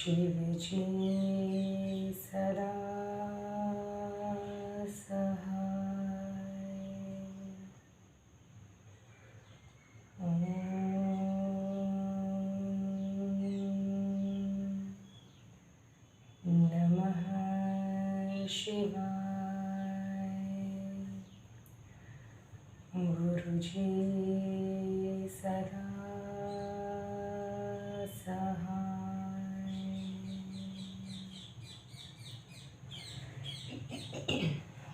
शिवजी सदा सहाय। ॐ नमः शिवाय। गुरुजी सदा सहाय।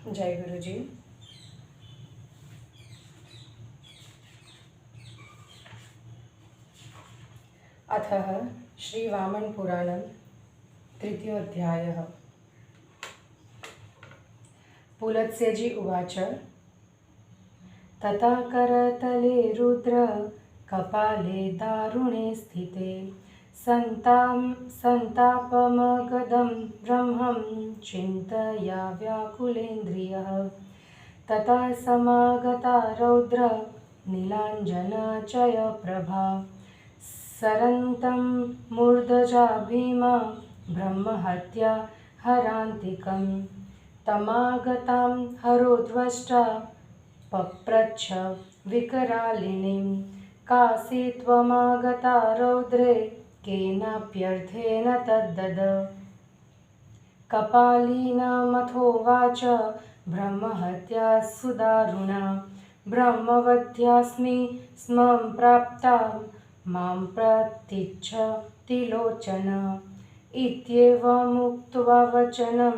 जय गुरुजी। अथः श्रीवामनपुराणं तृतीयोऽध्यायः। पुलत्स्यजी उवाच। तथा करतले रुद्र कपाले दारुणे स्थिते संतापमगदं ब्रह्मं चिन्तया व्याकुलेन्द्रियः। तथा समागता रौद्र नीलाञ्जनचयप्रभा सरन्तं मूर्धजा भीमा ब्रह्महत्या हरान्तिकं। तमागतां हरोद्वष्टा पप्रच्छ विकरालिनीं। कासी त्वमागता रौद्रे केनाप्यर्थेन तद्दद। कपालिनमथोवाच ब्रह्महत्या सुदारुणा। ब्रह्मवध्यास्मि स्मं प्राप्ता मां प्रतीच्छ तिलोचन। इत्येवमुक्त्वा वचनं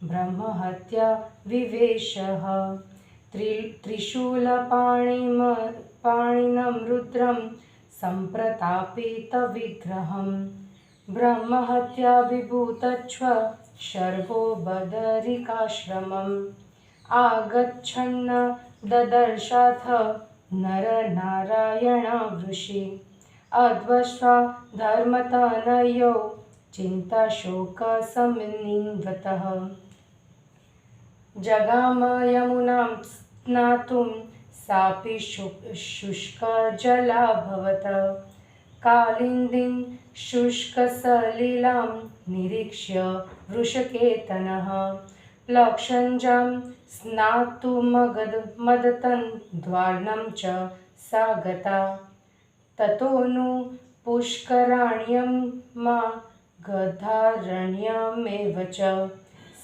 ब्रह्महत्या विवेशः। त्रिशूलपाणिनं रुद्रं सम्प्रतापितविग्रहं। ब्रह्महत्या विभूतच्छ शर्वो बदरिकाश्रमम्। आगच्छन्न ददर्शाथ नरनारायणावृषि। अद्वष्ट्वा धर्मतनयो चिन्ताशोकसमन्वितः। जगाम यमुनां स्नातुं सापि शुष्कजलाभवत्। कालिन्दीं शुष्कसलिलां निरीक्ष्य वृषकेतनः। प्लक्षञ्जां स्नातुमदतन्द्वार्णं च सा गता। ततोऽनु पुष्कराण्यं मा गधारण्यमेव च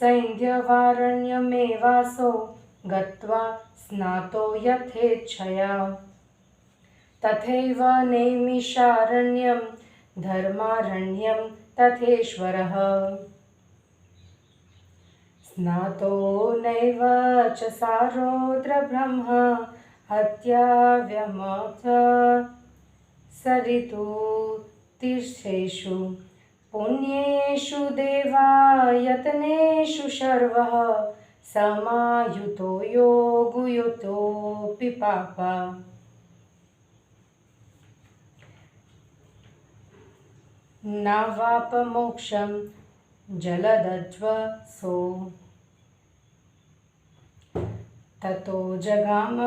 सैन्ध्यवारण्यमेवासो गत्वा स्नातो यथेच्छया। तथैव नैमिषारण्यं धर्मारण्यं तथेश्वरः। स्नातो नैव च सा रौद्रब्रह्म हत्या व्यमोक्ष सरितु तीर्थेषु पुण्येषु देवायतनेषु शर्वः। समायुतो योगयुतोऽपि पापा। नावापमोक्षं जलदज्वसो। ततो जगाम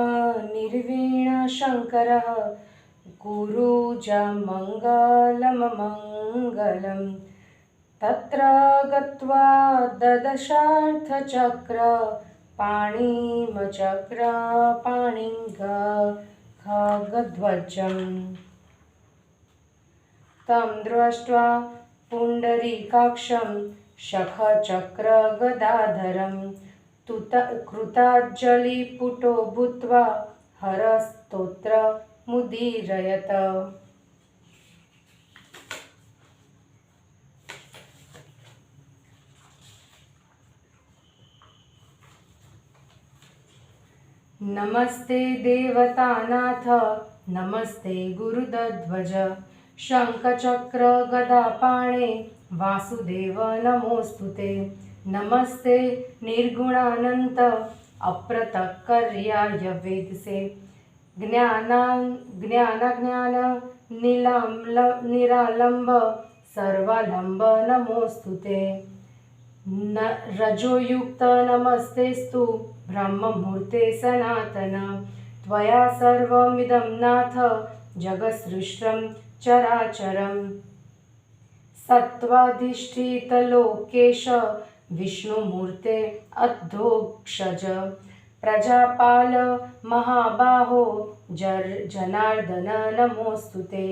निर्वीणशङ्करः गुरुजामङ्गलममङ्गलं। तत्र गत्वा ददशार्थचक्र पाणिं खड्गध्वजम्। तं दृष्ट्वा पुण्डरीकाक्षं शखचक्रगदाधरं कृताञ्जलिपुटो भूत्वा हरस्तोत्रमुदीरयत। नमस्ते देवतानाथ नमस्ते गुरुध्वज। शङ्खचक्रगदापाणे वासुदेव नमोऽस्तुते। नमस्ते निर्गुणानन्त अप्रतक्कर्याय वेदसे। ज्ञानाज्ञान निरालम्ब सर्वालम्ब नमोऽस्तुते। रजोयुक्त नमस्तेस्तु ब्रह्ममूर्ते सनातन। त्वया सर्वमिदं नाथ जगत्सृष्टं चराचरम्। सत्त्वाधिष्ठितलोकेश विष्णुमूर्ते अधोक्षज प्रजापाल महाबाहो जनार्दन नमोऽस्तु ते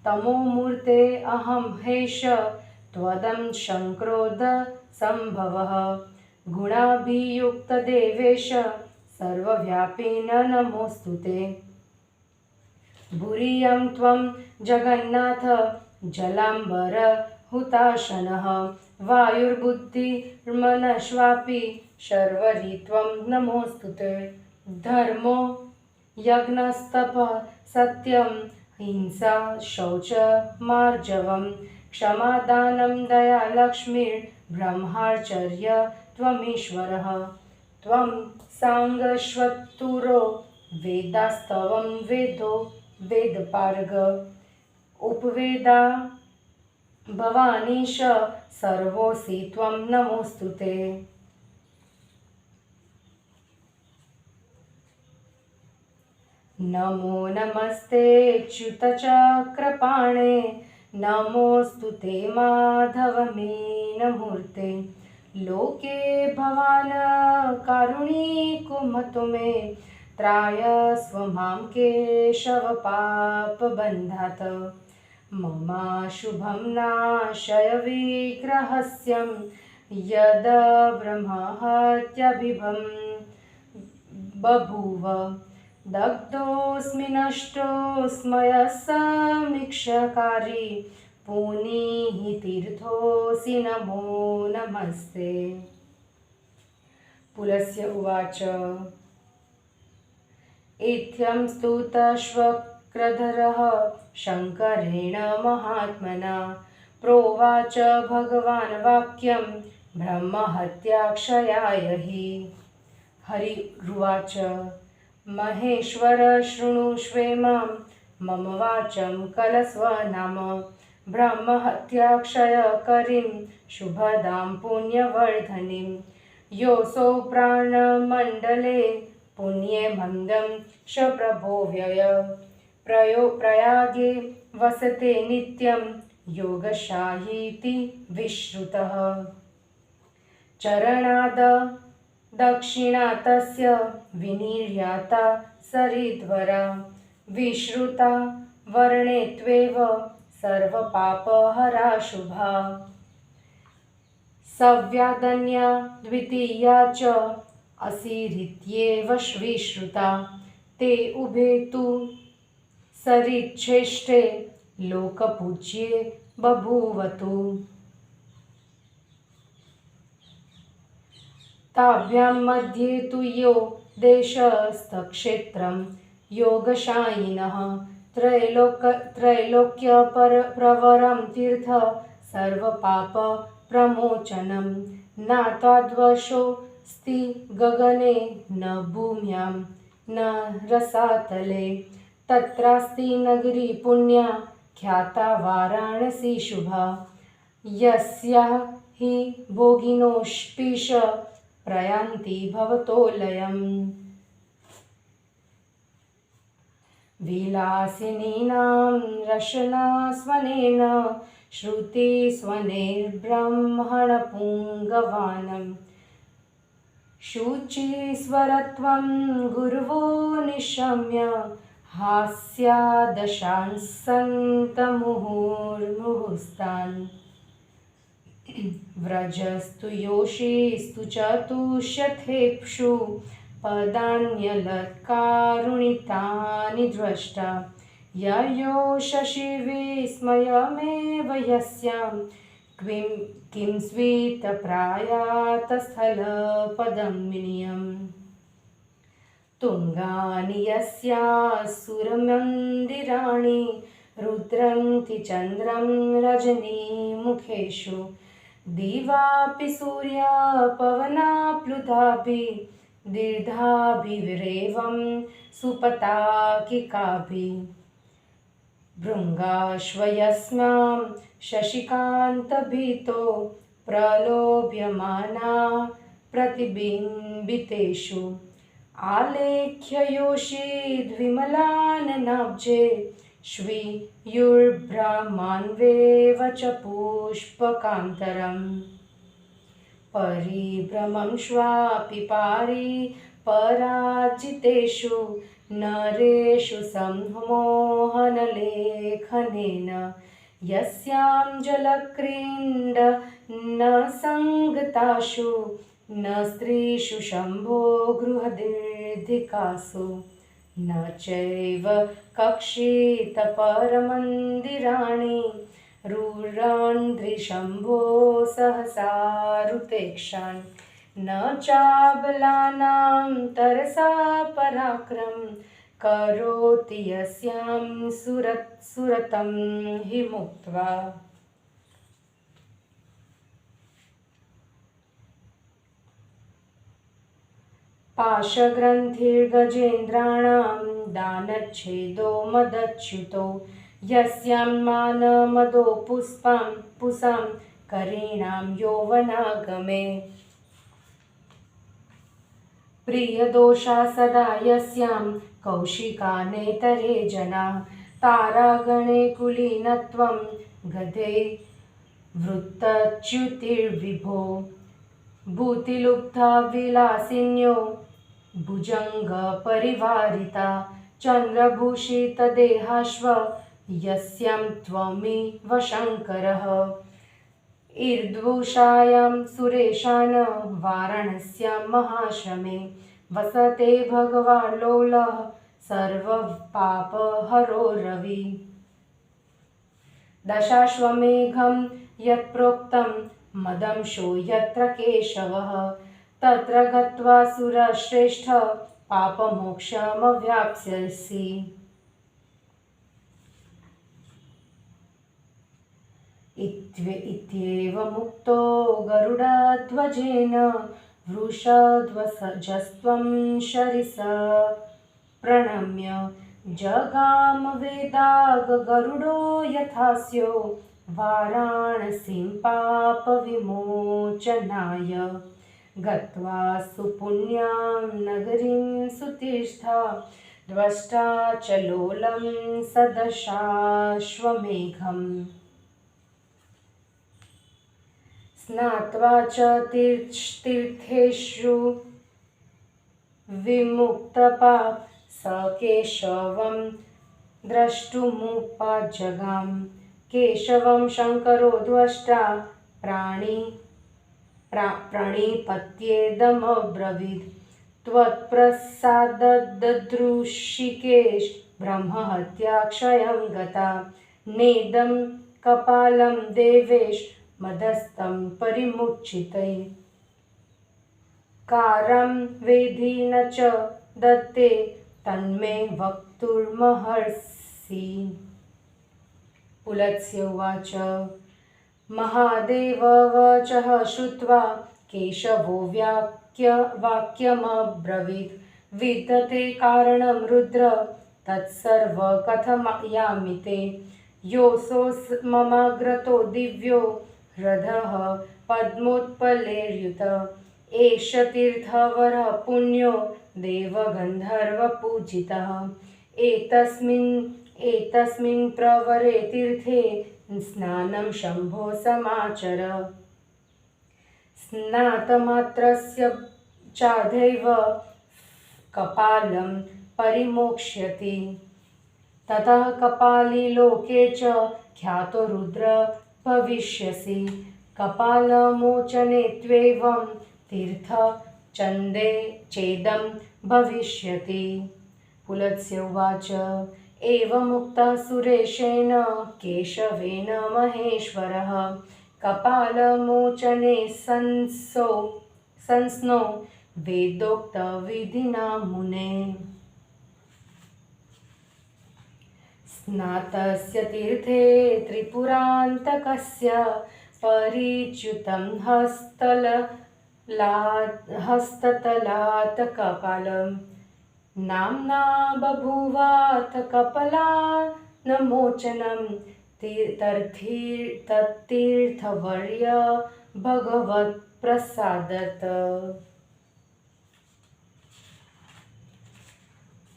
तमोमूर्ते अहं हेश त्वदं शङ्क्रोद सम्भवः गुणाभियुक्तदेवेश सर्वव्यापिन नमोऽस्तु ते भूरियं त्वं जगन्नाथ जलाम्बर हुताशनः वायुर्बुद्धिर्मनश्वापि शर्वरी त्वं नमोऽस्तु ते धर्मो यज्ञस्तपः सत्यं हिंसा शौचमार्जवं क्षमादानं दया लक्ष्मीर्ब्रह्मचर्य त्वमीश्वरः त्वं सांगश्वतुरो वेदास्तवं वेदो वेदपार्ग उपवेदा भवानीश सर्वोऽसि त्वं नमोऽस्तु ते नमो नमस्ते च्युतचक्रपाणे नमोऽस्तु ते माधवमीनमूर्ते लोके भवान् कारुणिको मतो मे त्रायस्व मां केशवपापबन्धात् मम शुभं नाशय विग्रहस्यं यद् ब्रह्महत्याभिभं बभूव दग्धोऽस्मि नष्टोऽस्मयः समीक्षकारी पुनीः तीर्थोऽसि नमो नमस्ते पुलस्य उवाच इत्थं स्तुतश्वक्रधरः शङ्करेण महात्मना प्रोवाच भगवान् वाक्यं ब्रह्महत्याक्षयाय हि हरिरुवाच महेश्वर शृणुष्वेमां मम वाचं कलस्व नाम ब्रह्महत्याक्षयकरीं शुभदां पुण्यवर्धनीं योऽसौ प्राणमण्डले पुण्ये मन्दं शप्रभो व्यय प्रयागे वसते नित्यं योगशायीति विश्रुतः चरणाद दक्षिणा तस्य विनिर्याता सरिद्वरा विश्रुता वर्णे त्वेव सर्वपापहरा शुभा सव्यादन्या द्वितीया च असिरित्येव विश्रुता ते उभे तु सरिच्छ्रेष्ठे लोकपूज्ये बभूवतु ताभ्यां मध्ये तु यो देशस्थक्षेत्रं योगशायिनः त्रैलोक्यप्रवरं तीर्थ सर्वपापप्रमोचनं नात्वाद्वशोऽस्ति गगने न भूम्यां न रसातले तत्रास्ति नगरी पुण्या ख्याता वाराणसी शुभा यस्याः हि भोगिनोऽपीश प्रयान्ति भवतोलयम् विलासिनीनां रशनास्वनेन श्रुतिस्वनैर्ब्रह्मणपुङ्गवानं शुचिस्वरत्वं गुर्वो निशम्य हास्यादशांसन्तमुहुर्मुहुस्तान् व्रजस्तु योषिस्तु चतुष्यथेप्षु पदान्यलत्कारुणितानि द्रष्टा ययो शशिविस्मयमेव यस्यां किं स्वीतप्रायातस्थलपदमिनियम् तुङ्गानि यस्यासुरमन्दिराणि रुद्रन्ति चन्द्रं रजनीमुखेषु दिवापि सूर्या पवनाप्लुतापि दीर्घाभिरेवं सुपताकिकाभिः भृङ्गाश्वयस्मां शशिकान्तभीतो प्रलोभ्यमाना प्रतिबिम्बितेषु आलेख्य योषिद्विमलाननाब्जे श्वीयुर्ब्रह्मान्वेव च पुष्पकान्तरम् परिभ्रमं श्वापि पारि पराजितेषु नरेषु सम्मोहनलेखनेन यस्यां जलक्रीड न सङ्गतासु न स्त्रीषु शम्भो गृहदीर्घिकासु न चैव कक्षितपरमन्दिराणि रुरान्ध्रिशम्भो सहसारुतेक्षान् न चाबलानां तरसा पराक्रम करोति यस्यां सुरतं हि मुक्त्वा पाशग्रन्थिर्गजेन्द्राणां दानच्छेदो मदच्युतो यस्यां मानमदो पुसां करीणां यौवनागमे प्रियदोषा सदा यस्यां कौशिकानेतरे जनाः तारागणे कुलीनत्वं गदे वृत्तच्युतिर्विभो भूतिलुब्धा विलासिन्यो भुजङ्गपरिवारिता चन्द्रभूषितदेहाश्व यस्यां त्वमिव शङ्करः ईर्द्वुषायां सुरेशान वाराणस्यां महाश्रमे वसते भगवान् लोलः सर्वपापहरो रवि दशाश्वमेघं यत्प्रोक्तं मदंशो यत्र केशवः तत्र गत्वा सुरश्रेष्ठ पापमोक्षमवाप्स्यसि इत्येवमुक्तो गरुडध्वजेन वृषध्वजस्त्वं शरिस प्रणम्य जगाम वेदागरुडो यथास्यो वाराणसीं पापविमोचनाय गत्वा सुपुण्यां नगरीं सुतिष्ठ द्रष्टा च लोलं सदशाश्वमेघम् स्नात्वा च तीर्थेषु विमुक्तपाप स केशवं द्रष्टुमुपजगाम केशवं शङ्करो द्रष्टा प्रणिपत्येदमब्रवीत् त्वत्प्रसाददृषिकेश ब्रह्महत्या क्षयं गता नेदं कपालं देवेश मदस्तं परिमुच्यते कारं वेधि न च दत्ते तन्मे वक्तुर्महर्षि पुलत्स्य उवाच महादेव वचः श्रुत्वा केशवो वाक्यमब्रवीत् विद्यते कारणं रुद्र तत्सर्वकथयामि ते योऽसौ ममाग्रतो दिव्यो हृदः पद्मोत्पलैर्युत एष तीर्थवरः पुण्यो देवगन्धर्वपूजितः एतस्मिन् प्रवरे तीर्थे स्नानं शम्भो समाचर स्नातमात्रस्य चाधैव कपालं परिमोक्ष्यति ततः कपाली लोके च ख्यातो रुद्र भविष्यसि कपालमोचने त्वेवं तीर्थचन्दे चेदं भविष्यति पुलत्स्य उवाच एवमुक्तः सुरेशेन केशवेन महेश्वरः कपालमोचने संस्नो वेदोक्तविधिना मुने स्नातस्य तीर्थे त्रिपुरान्तकस्य परिच्युतं हस्ततलात् कपालं नाम्ना बभूवाथ कपालान्मोचनं तत्तीर्थवर्य भगवत्प्रसादत।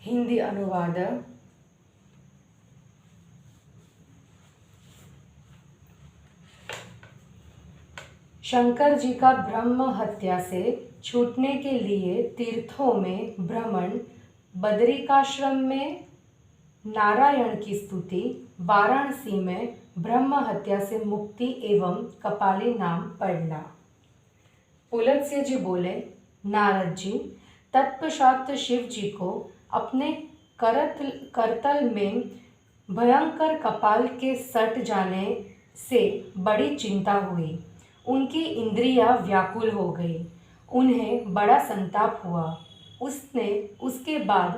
हिंदी अनुवाद। शंकर जी का ब्रह्म हत्या से छूटने के लिए तीर्थों में भ्रमण, बदरिकाश्रम में नारायण की स्तुति, वाराणसी में ब्रह्म हत्या से मुक्ति एवं कपाली नाम पढ़ना। पुलत्स्य जी बोले, नारद जी, तत्पश्चात शिव जी को अपने करतल में भयंकर कपाल के सट जाने से बड़ी चिंता हुई। उनकी इंद्रियां व्याकुल हो गई। उन्हें बड़ा संताप हुआ। उसके बाद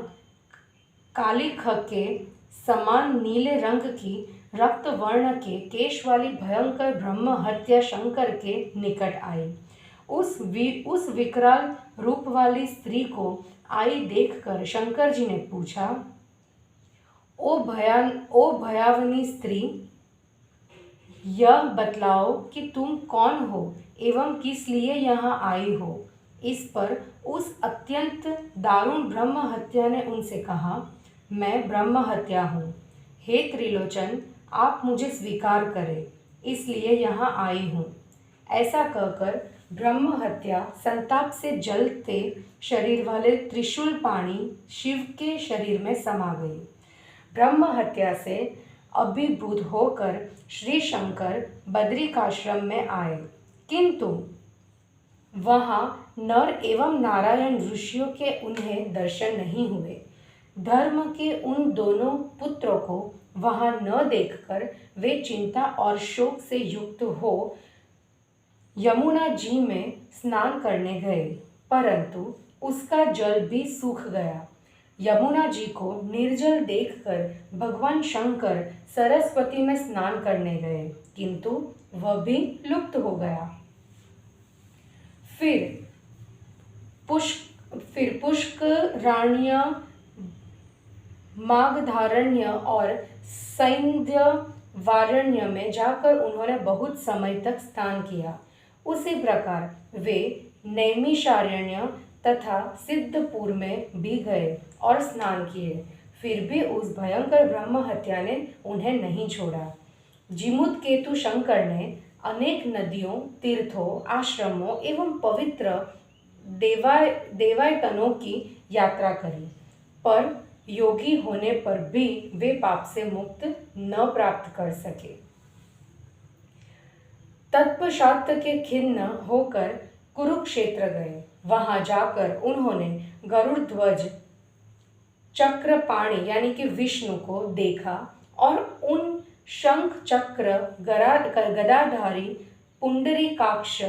काली खग के समान नीले रंग की रक्त वर्ण के केश वाली भयंकर ब्रह्म हत्या शंकर के निकट आई। उस विकराल रूप वाली स्त्री को आई देखकर शंकर जी ने पूछा, ओ भयावनी स्त्री, यह बतलाओ कि तुम कौन हो एवं किस लिए यहाँ आई हो। इस पर उस अत्यंत दारुण ब्रह्म हत्या ने उनसे कहा, मैं ब्रह्म हत्या हूँ। हे त्रिलोचन, आप मुझे स्वीकार करें, इसलिए यहाँ आई हूँ। ऐसा कहकर ब्रह्म हत्या संताप से जलते शरीर वाले त्रिशूल पाणी शिव के शरीर में समा गई। ब्रह्म हत्या से अभिभूत होकर श्री शंकर बद्रिकाश्रम में आए, किंतु वहाँ नर एवं नारायण ऋषियों के उन्हें दर्शन नहीं हुए। धर्म के उन दोनों पुत्रों को वहाँ न देखकर वे चिंता और शोक से युक्त हो यमुना जी में स्नान करने गए, परंतु उसका जल भी सूख गया। यमुना जी को निर्जल देखकर भगवान शंकर सरस्वती में स्नान करने गए, किंतु वह भी लुप्त हो गया। फिर पुष्कराण्य, मागधारण्य और सैंध्यवारण्य में जाकर उन्होंने बहुत समय तक स्नान किया। उसी प्रकार वे नैमिषारण्य तथा सिद्धपुर में भी गए और स्नान किए, फिर भी उस भयंकर ब्रह्म हत्या ने उन्हें नहीं छोड़ा। जिमुत केतु शंकर ने अनेक नदियों, तीर्थों, आश्रमों एवं पवित्र देवायतनों की यात्रा करी, पर योगी होने पर भी वे पाप से मुक्त न प्राप्त कर सके। तत्पश्चात के खिन्न होकर कुरुक्षेत्र गए। वहां जाकर उन्होंने गरुड़ ध्वज चक्रपाणि यानी कि विष्णु को देखा और उन शंख चक्र गदाधारी पुंडरीकाक्ष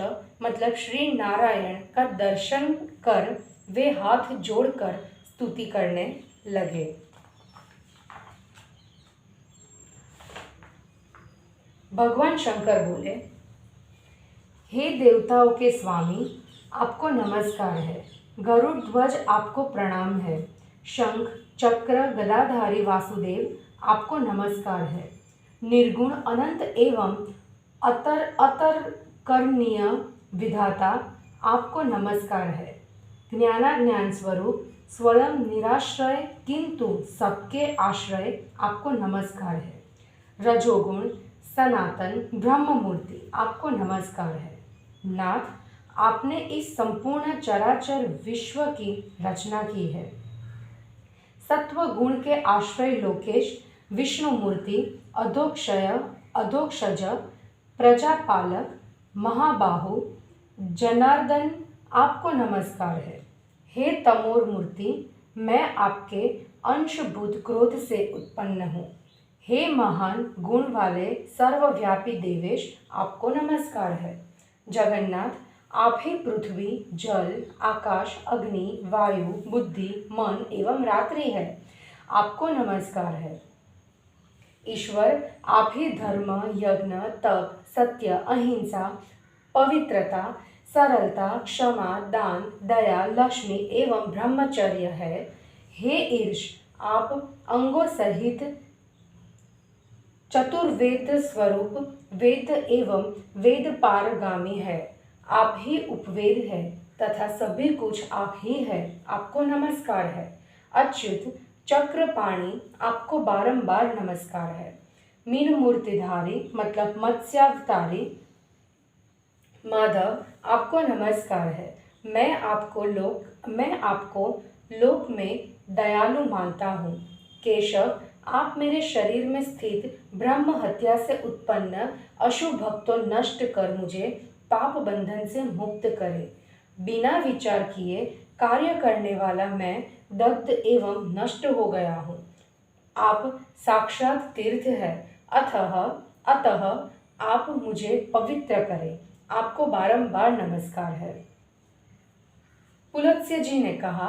मतलब श्री नारायण का दर्शन कर वे हाथ जोड़कर स्तुति करने लगे। भगवान शंकर बोले, हे देवताओं के स्वामी, आपको नमस्कार है। गरुड़ ध्वज आपको प्रणाम है। शंख चक्र गदाधारी वासुदेव आपको नमस्कार है। निर्गुण अनंत एवं अतर्करणीय विधाता आपको नमस्कार है। ज्ञानाज्ञान स्वरूप स्वयं निराश्रय किंतु सबके आश्रय आपको नमस्कार है। रजोगुण सनातन ब्रह्म मूर्ति आपको नमस्कार है। नाथ, आपने इस संपूर्ण चराचर विश्व की रचना की है। सत्व गुण के आश्रय लोकेश विष्णु मूर्ति अधोक्षज प्रजापालक महाबाहु जनार्दन आपको नमस्कार है। हे तमोर मूर्ति, मैं आपके अंशभूत क्रोध से उत्पन्न हूँ। हे महान गुण वाले सर्वव्यापी देवेश आपको नमस्कार है। जगन्नाथ, आप ही पृथ्वी, जल, आकाश, अग्नि, वायु, बुद्धि, मन एवं रात्रि है, आपको नमस्कार है। ईश्वर, आप ही धर्म, यज्ञ, तप, सत्य, अहिंसा, पवित्रता, सरलता, क्षमा, दान, दया, लक्ष्मी एवं ब्रह्मचर्य है। हे ईर्ष, आप अंगों सहित चतुर्वेद स्वरूप वेद एवं वेद पारगामी है। आप ही उपवेद है तथा सभी कुछ आप ही है, आपको नमस्कार है। अच्युत चक्रपाणि, आपको बारंबार नमस्कार है। मीन मूर्तिधारी मतलब मत्स्यावतारी माधव, आपको नमस्कार है। मैं आपको लोक में दयालु मानता हूँ। केशव, आप मेरे शरीर में स्थित ब्रह्म हत्या से उत्पन्न अशुभ भक्तों नष्ट कर मुझे पाप बंधन से मुक्त करें। बिना विचार किए कार्य करने वाला मैं दग्ध एवं नष्ट हो गया हूँ। आप साक्षात तीर्थ है, अतः आप मुझे पवित्र करें। आपको बारंबार नमस्कार है। पुलत्स्य जी ने कहा,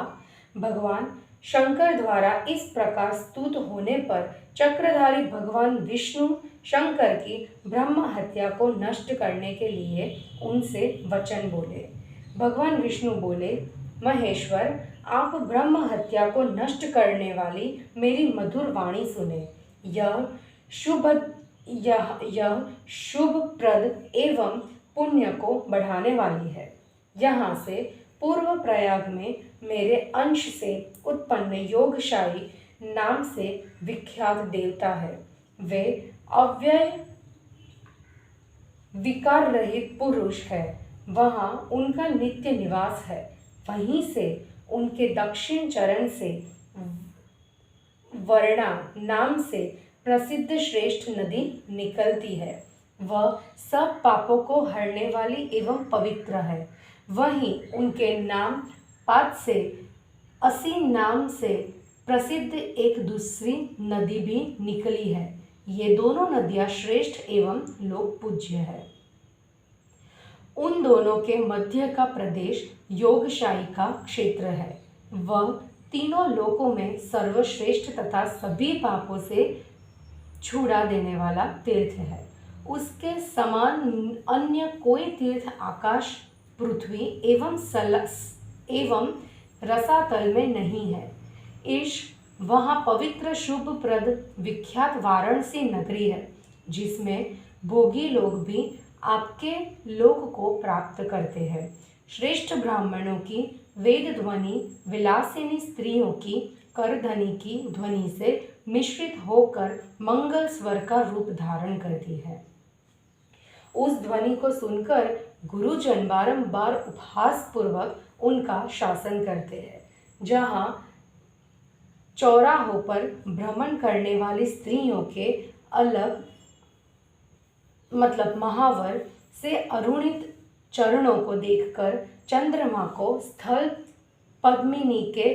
भगवान शंकर द्वारा इस प्रकार स्तुत होने पर चक्रधारी भगवान विष्णु शंकर की ब्रह्म हत्या को नष्ट करने के लिए उनसे वचन बोले। भगवान विष्णु बोले, महेश्वर, आप ब्रह्म हत्या को नष्ट करने वाली मेरी मधुर वाणी सुने। यह शुभप्रद एवं पुण्य को बढ़ाने वाली है। यहाँ से पूर्व प्रयाग में मेरे अंश से उत्पन्न योगशाही नाम से विख्यात देवता है। वे अव्यय विकार रहित पुरुष है। वहाँ उनका नित्य निवास है। वहीं से उनके दक्षिण चरण से वर्णा नाम से प्रसिद्ध श्रेष्ठ नदी निकलती है। वह सब पापों को हरने वाली एवं पवित्र है। वहीं उनके नाम पात से असी नाम से प्रसिद्ध एक दूसरी नदी भी निकली है। ये दोनों नदियां श्रेष्ठ एवं लोक पूज्य है। उन दोनों के मध्य का प्रदेश योगशाही का क्षेत्र है। वह तीनों लोकों में सर्वश्रेष्ठ तथा सभी पापों से छुड़ा देने वाला तीर्थ है। उसके समान अन्य कोई तीर्थ आकाश, पृथ्वी एवं रसातल में नहीं है। वहाँ पवित्र शुभप्रद विख्यात वाराणसी नगरी है, जिसमें भोगी लोग भी आपके लोक को प्राप्त करते हैं। श्रेष्ठ ब्राह्मणों की वेद ध्वनि विलासिनी स्त्रियों की करधनी की ध्वनि से मिश्रित होकर मंगल स्वर का रूप धारण करती है। उस ध्वनि को सुनकर गुरुजन बारंबार उपहास पूर्वक उनका शासन करते हैं। जहाँ चौराहों पर भ्रमण करने वाली स्त्रियों के अलग महावर से अरुणित चरणों को देखकर चंद्रमा को स्थल पद्मिनी के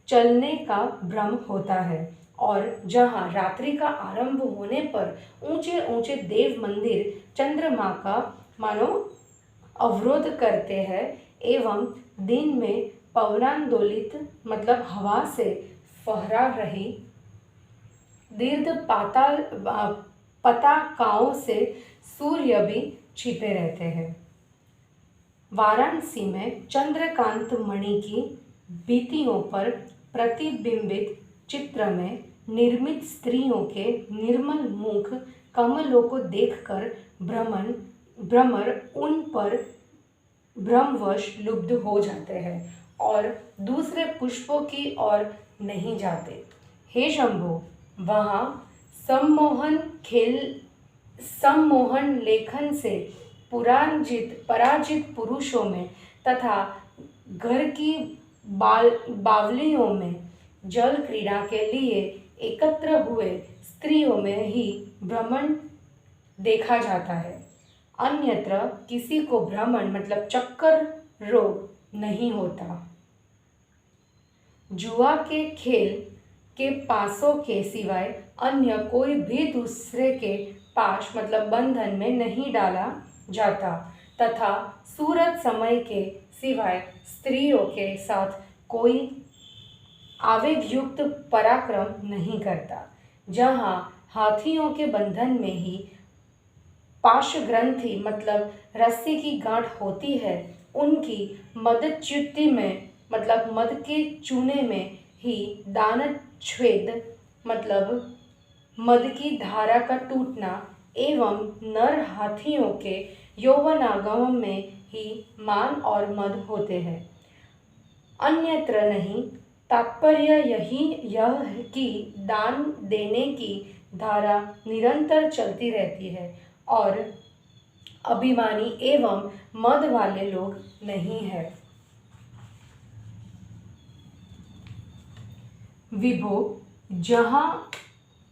चलने का भ्रम होता है। और जहाँ रात्रि का आरंभ होने पर ऊंचे ऊंचे देव मंदिर चंद्रमा का मानो अवरोध करते हैं एवं दिन में पवनांदोलित हवा से फहरा रही दीर्घ पताकाओं से सूर्य भी छिपे रहते हैं। वाराणसी में चंद्रकांत मणि की भित्तियों पर प्रतिबिंबित चित्र में निर्मित स्त्रियों के निर्मल मुख कमलों को देखकर भ्रमर उन पर भ्रमवश लुब्ध हो जाते हैं और दूसरे पुष्पों की ओर नहीं जाते। हे शंभो, वहाँ सम्मोहन लेखन से पराजित पुरुषों में तथा घर की बावलियों में जल क्रीड़ा के लिए एकत्र हुए स्त्रियों में ही भ्रमण देखा जाता है। अन्यत्र किसी को भ्रमण चक्कर रोग नहीं होता। जुआ के खेल के पासों के सिवाय अन्य कोई भी दूसरे के पाश बंधन में नहीं डाला जाता तथा सूरत समय के सिवाय स्त्रियों के साथ कोई आवेगयुक्त पराक्रम नहीं करता। जहाँ हाथियों के बंधन में ही पाश ग्रंथि रस्सी की गांठ होती है, उनकी मदच्युति में मद के चूने में ही दानच्छेद मद की धारा का टूटना एवं नर हाथियों के यौवनागम में ही मान और मद होते हैं, अन्यत्र नहीं। तात्पर्य यह कि दान देने की धारा निरंतर चलती रहती है और अभिमानी एवं मद वाले लोग नहीं है। विभो, जहाँ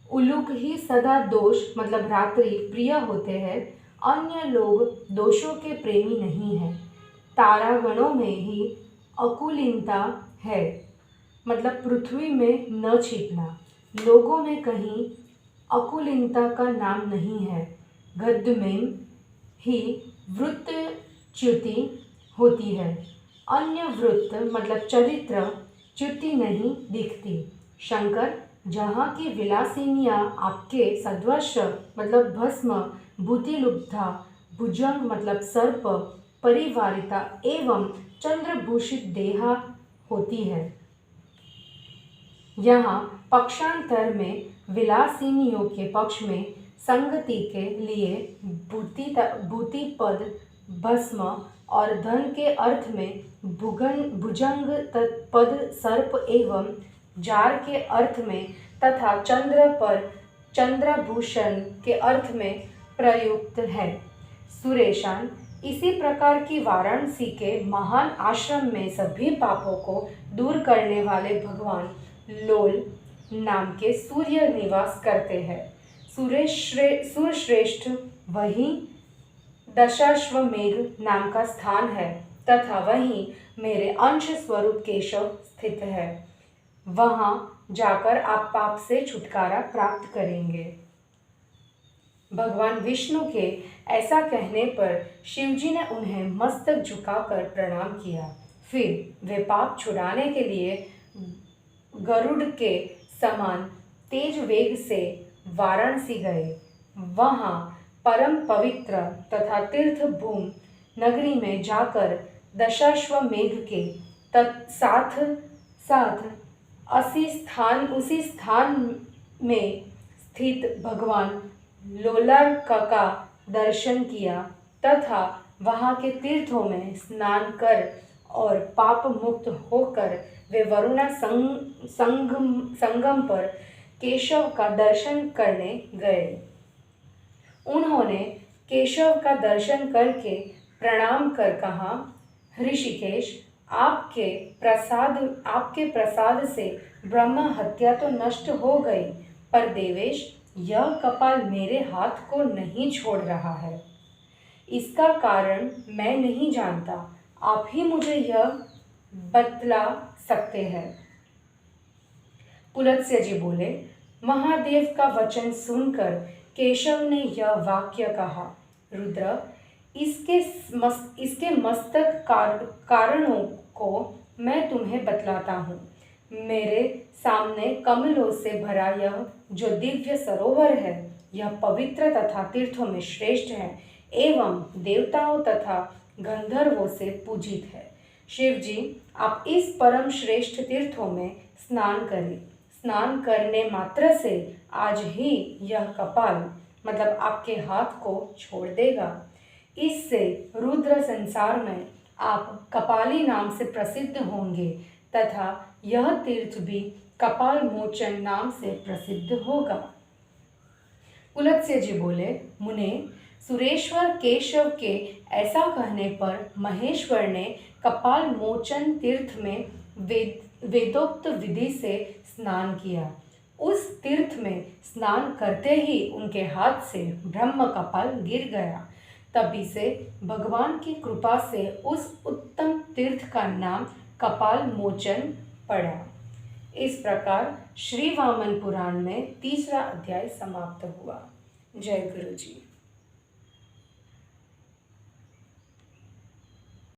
उलूक ही सदा दोष मतलब रात्रि प्रिय होते हैं, अन्य लोग दोषों के प्रेमी नहीं हैं। तारागणों में ही अकुलीनता है, मतलब पृथ्वी में न छिपना। लोगों में कहीं अकुलीनता का नाम नहीं है। गद्य में ही वृत्तच्युति होती है, अन्य वृत्त मतलब चरित्र च्युति नहीं दिखती। शंकर, जहाँ की विलासिनियाँ आपके सद्वश मतलब भस्म, भूतिलुब्धा, भुजंग मतलब सर्प, परिवारिता एवं चंद्रभूषित देहा होती है, यहाँ पक्षांतर में विलासिनियों के पक्ष में संगति के लिए भूतिपद भस्म और धन के अर्थ में भुजंग पद सर्प एवं जार के अर्थ में तथा चंद्र पर चंद्रभूषण के अर्थ में प्रयुक्त है। सुरेशान, इसी प्रकार की वाराणसी के महान आश्रम में सभी पापों को दूर करने वाले भगवान लोल नाम के सूर्य निवास करते हैं। सूर्यश्रेष्ठ वही दशाश्वमेघ नाम का स्थान है तथा वहीं मेरे अंश स्वरूप केशव स्थित है। वहां जाकर आप पाप से छुटकारा प्राप्त करेंगे। भगवान विष्णु के ऐसा कहने पर शिवजी ने उन्हें मस्तक झुकाकर प्रणाम किया। फिर वे पाप छुड़ाने के लिए गरुड़ के समान तेज वेग से वाराणसी गए। वहां परम पवित्र तथा तीर्थ भूम नगरी में जाकर दशाश्वमेघ के साथ उसी स्थान में स्थित भगवान लोलार्क का दर्शन किया तथा वहाँ के तीर्थों में स्नान कर और पाप मुक्त होकर वे वरुणा संगम पर केशव का दर्शन करने गए। उन्होंने केशव का दर्शन करके प्रणाम कर कहा, ऋषिकेश, आपके प्रसाद से ब्रह्म हत्या तो नष्ट हो गई, पर देवेश, यह कपाल मेरे हाथ को नहीं छोड़ रहा है। इसका कारण मैं नहीं जानता, आप ही मुझे यह बतला सकते हैं। पुलत्स्य जी बोले, महादेव का वचन सुनकर केशव ने यह वाक्य कहा, रुद्र, इसके मस्तक कारणों को मैं तुम्हें बतलाता हूँ। मेरे सामने कमलों से भरा यह जो दिव्य सरोवर है, यह पवित्र तथा तीर्थों में श्रेष्ठ है एवं देवताओं तथा गंधर्वों से पूजित है। शिव जी, आप इस परम श्रेष्ठ तीर्थों में स्नान करें। स्नान करने मात्र से आज ही यह कपाल मतलब आपके हाथ को छोड़ देगा। इससे रुद्र संसार में आप कपाली नाम से प्रसिद्ध होंगे तथा यह तीर्थ भी कपाल मोचन नाम से प्रसिद्ध होगा। पुलत्स्य जी बोले, मुने, सुरेश्वर केशव के ऐसा कहने पर महेश्वर ने कपाल मोचन तीर्थ में वेदोक्त विधि से स्नान किया। उस तीर्थ में स्नान करते ही उनके हाथ से ब्रह्म कपाल गिर गया। तभी से भगवान की कृपा से उस उत्तम तीर्थ का नाम कपाल मोचन पड़ा। इस प्रकार श्री वामन पुराण में 3रा अध्याय समाप्त हुआ। जय गुरु जी।